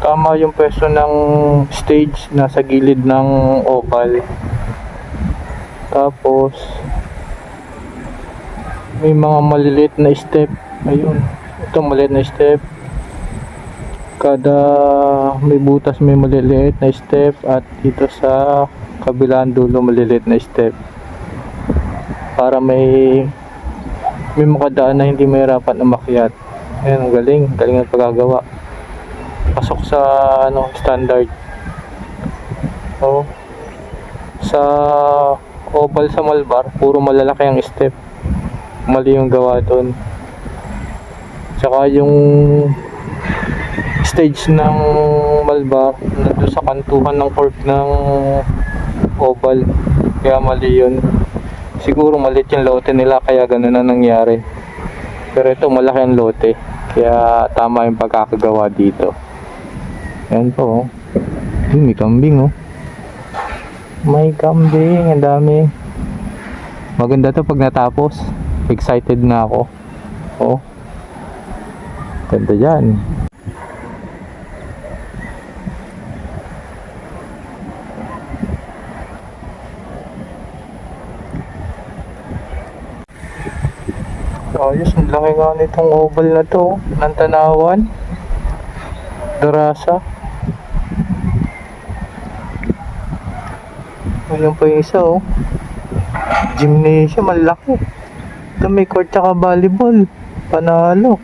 Tama yung pwesto ng stage nasa gilid ng oval. Tapos may mga maliliit na step. Ayun, ito maliit na step. Kada may butas may maliliit na step, at dito sa kabilang dulo maliliit na step. Para may makadaan na hindi mahirapan umakyat. Ayan, ang galing ang pagkagawa. Pasok sa standard. So, sa oval sa Malbar, puro malalaki ang step. Mali yung gawa doon. Tsaka yung stage ng Malbar nandun sa kantuhan ng court ng oval, kaya mali yun. Siguro maliit yung lote nila kaya ganun na nangyari, pero ito malaki ang lote kaya tama yung pagkakagawa dito. Ayan po, may kambing may kambing, ang dami. Maganda to pag natapos. Excited na ako. Ganda dyan. Ayos, ang laki nga nitong oval na to ng Tanawan, Darasa. Ayun pa yung isa gymnasium, malaki. Ito may court tsaka volleyball, panalo.